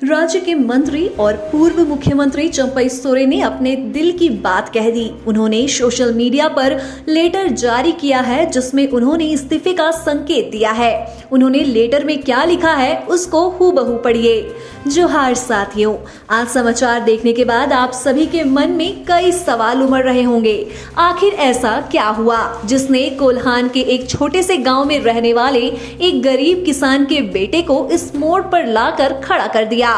राज्य के मंत्री और पूर्व मुख्यमंत्री चंपई सोरेन ने अपने दिल की बात कह दी। उन्होंने सोशल मीडिया पर लेटर जारी किया है जिसमें उन्होंने इस्तीफे का संकेत दिया है। उन्होंने लेटर में क्या लिखा है उसको हूबहू पढ़िए। जोहार साथियों, आज समाचार देखने के बाद आप सभी के मन में कई सवाल उमड़ रहे होंगे। आखिर ऐसा क्या हुआ जिसने कोल्हान के एक छोटे से गांव में रहने वाले एक गरीब किसान के बेटे को इस मोड़ पर लाकर खड़ा कर दिया।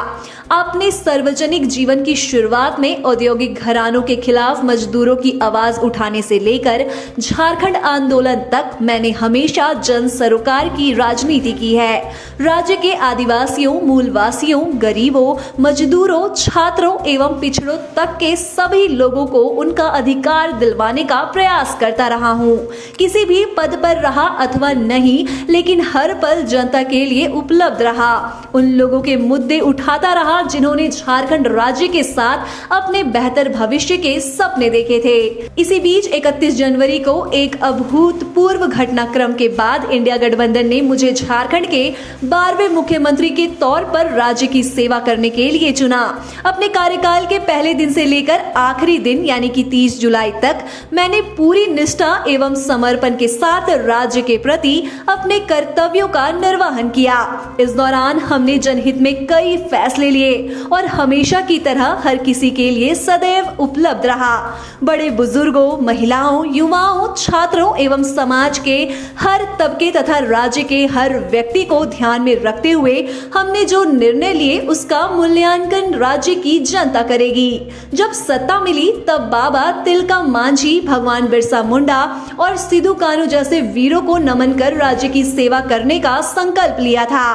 अपने सार्वजनिक जीवन की शुरुआत में औद्योगिक घरानों के खिलाफ मजदूरों की आवाज उठाने से लेकर झारखंड आंदोलन तक मैंने हमेशा जन सरोकार की राजनीति की है। राज्य के आदिवासियों, मूलवासियों, गरीबों, मजदूरों, छात्रों एवं पिछड़ों तक के सभी लोगों को उनका अधिकार दिलवाने का प्रयास करता रहा हूँ। किसी भी पद पर रहा अथवा नहीं, लेकिन हर पल जनता के लिए उपलब्ध रहा। उन लोगों के मुद्दे उठाता रहा जिन्होंने झारखंड राज्य के साथ अपने बेहतर भविष्य के सपने देखे थे। इसी बीच 31 जनवरी को एक अभूतपूर्व घटनाक्रम के बाद इंडिया गठबंधन ने मुझे झारखंड के 12वें मुख्यमंत्री के तौर पर राज्य की सेवा करने के लिए चुना। अपने कार्यकाल के पहले दिन से लेकर आखिरी दिन यानी कि 30 जुलाई तक मैंने पूरी निष्ठा एवं समर्पण के साथ राज्य के प्रति अपने कर्तव्यों का निर्वहन किया। इस दौरान हमने जनहित में कई फैसले लिए और हमेशा की तरह हर किसी के लिए सदैव उपलब्ध रहा। बड़े बुजुर्गों, महिलाओं, युवाओं, छात्रों एवं समाज के हर तबके तथा राज्य के हर व्यक्ति को ध्यान में रखते हुए हमने जो निर्णय लिए उसका मूल्यांकन राज्य की जनता करेगी। जब सत्ता मिली तब बाबा तिलका मांझी, भगवान बिरसा मुंडा और सिद्धू कान्हू जैसे वीरों को नमन कर राज्य की सेवा करने का संकल्प लिया था।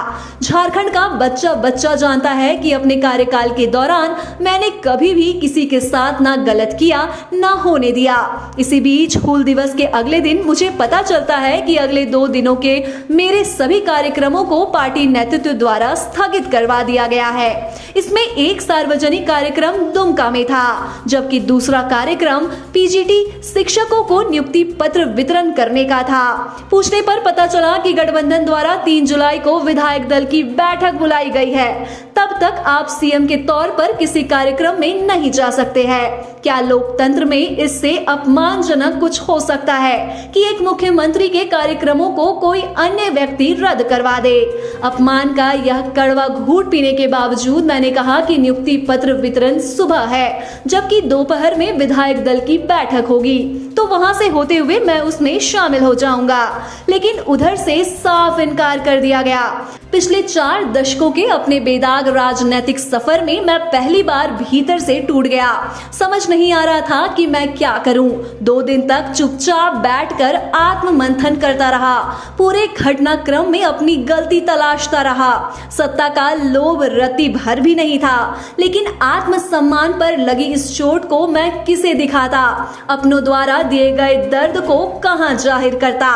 झारखंड का बच्चा बच्चा जानता है कि अपने कार्यकाल के दौरान मैंने कभी भी किसी के साथ ना गलत किया ना होने दिया। इसी बीच हूल दिवस के अगले दिन मुझे पता चलता है कि अगले 2 दिनों के मेरे सभी कार्यक्रमों को पार्टी नेतृत्व द्वारा स्थगित करवा दिया गया है। इसमें एक सार्वजनिक कार्यक्रम दुमका में था, जबकि दूसरा कार्यक्रम पीजीटी शिक्षकों को नियुक्ति पत्र वितरण करने का था। पूछने पर पता चला कि गठबंधन द्वारा 3 जुलाई को विधायक दल की बैठक बुलाई गई है। तब तक आप सीएम के तौर पर किसी कार्यक्रम में नहीं जा सकते हैं। क्या लोकतंत्र में इससे अपमानजनक कुछ हो सकता है कि एक मुख्यमंत्री के कार्यक्रमों को कोई अन्य व्यक्ति रद्द करवा दे? अपमान का यह कड़वा घूंट पीने के बावजूद मैंने कहा कि नियुक्ति पत्र वितरण सुबह है, जबकि दोपहर में विधायक दल की बैठक होगी, तो वहां से होते हुए मैं उसमें शामिल हो जाऊंगा। लेकिन उधर से साफ इनकार कर दिया गया। पिछले 4 दशकों के अपने बेदाग राजनीतिक सफर में मैं पहली बार भीतर से टूट गया। समझ नहीं आ रहा था कि मैं क्या करूं। 2 दिन तक चुपचाप बैठकर आत्म मंथन करता रहा। पूरे घटनाक्रम में अपनी गलती तलाशता रहा। सत्ता का लोभ रत्ती भर भी नहीं था, लेकिन आत्मसम्मान पर लगी इस चोट को मैं किसे दिखाता? अपनों द्वारा दिए गए दर्द को कहां जाहिर करता?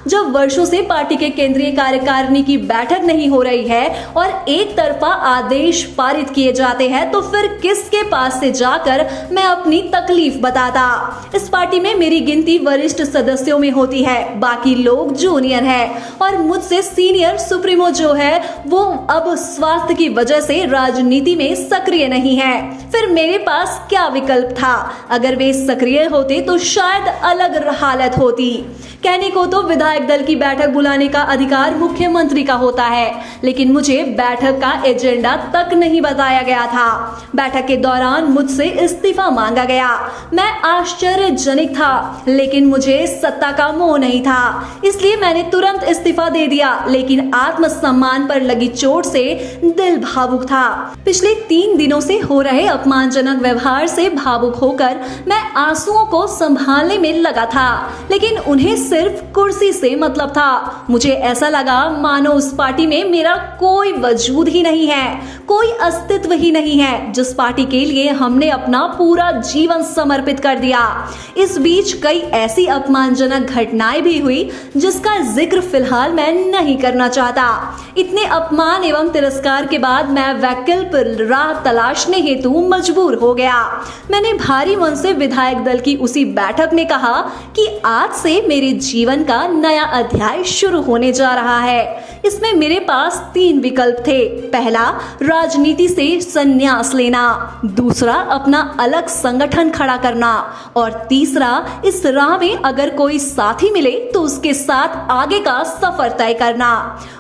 जब वर्षों से पार्टी के केंद्रीय कार्यकारिणी की बैठक नहीं हो रही है और एक तरफा आदेश पारित किए जाते हैं, तो फिर किसके पास से जाकर मैं अपनी तकलीफ बताता? इस पार्टी में मेरी गिनती वरिष्ठ सदस्यों में होती है, बाकी लोग जूनियर है और मुझसे सीनियर सुप्रीमो जो है वो अब स्वास्थ्य की वजह से राजनीति में सक्रिय नहीं है। फिर मेरे पास क्या विकल्प था? अगर वे सक्रिय होते तो शायद अलग हालत होती। कहने को तो विधायक दल की बैठक बुलाने का अधिकार मुख्यमंत्री का होता है, लेकिन मुझे बैठक का एजेंडा तक नहीं बताया गया था। बैठक के दौरान मुझसे इस्तीफा मांगा गया। मैं आश्चर्यजनक था, लेकिन मुझे सत्ता का मोह नहीं था, इसलिए मैंने तुरंत इस्तीफा दे दिया। लेकिन आत्मसम्मान पर लगी चोट से दिल भावुक था। पिछले 3 दिनों से हो रहे अपमानजनक व्यवहार से भावुक होकर मैं आंसुओं को संभालने में लगा था, लेकिन उन्हें सिर्फ कुर्सी से मतलब था। मुझे ऐसा लगा मानो उस पार्टी में मेरा कोई वजूद ही नहीं है, कोई अस्तित्व ही नहीं है, जिस पार्टी के लिए हमने अपना पूरा जीवन समर्पित कर दिया। इस बीच कई ऐसी अपमानजनक घटनाएं भी हुई जिसका जिक्र फिलहाल मैं नहीं करना चाहता। इतने अपमान एवं तिरस्कार के बाद मैं वैकल्पिक राह तलाशने हेतु मजबूर हो गया। मैंने भारी मन से विधायक दल की उसी बैठक में कहा कि आज से मेरे जीवन का नया अध्याय शुरू होने जा रहा है। इसमें मेरे पास 3 विकल्प थे। पहला, राजनीति से संन्यास लेना, दूसरा, अपना अलग संगठन खड़ा करना और तीसरा, इस राह में अगर कोई साथी मिले तो उसके साथ आगे का सफर तय करना।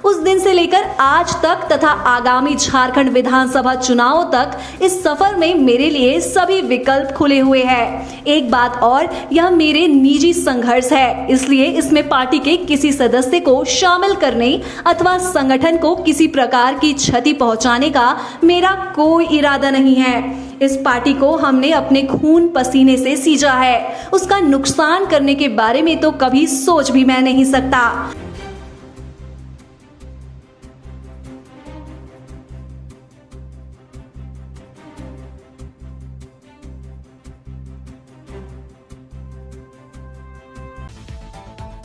उस दिन से लेकर आज तक तथा आगामी झारखंड विधानसभा चुनाव तक इस सफर में मेरे लिए सभी विकल्प खुले हुए हैं। एक बात और, यह मेरे निजी संघर्ष है, इसलिए इसमें पार्टी के किसी सदस्य को शामिल करने अथवा संगठन को किसी प्रकार की क्षति पहुंचाने का मेरा कोई इरादा नहीं है। इस पार्टी को हमने अपने खून पसीने से सींचा है, उसका नुकसान करने के बारे में तो कभी सोच भी मैं नहीं सकता।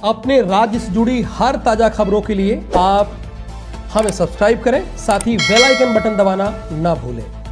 अपने राज्य से जुड़ी हर ताजा खबरों के लिए आप हमें सब्सक्राइब करें, साथ ही बेल आइकन बटन दबाना ना भूलें।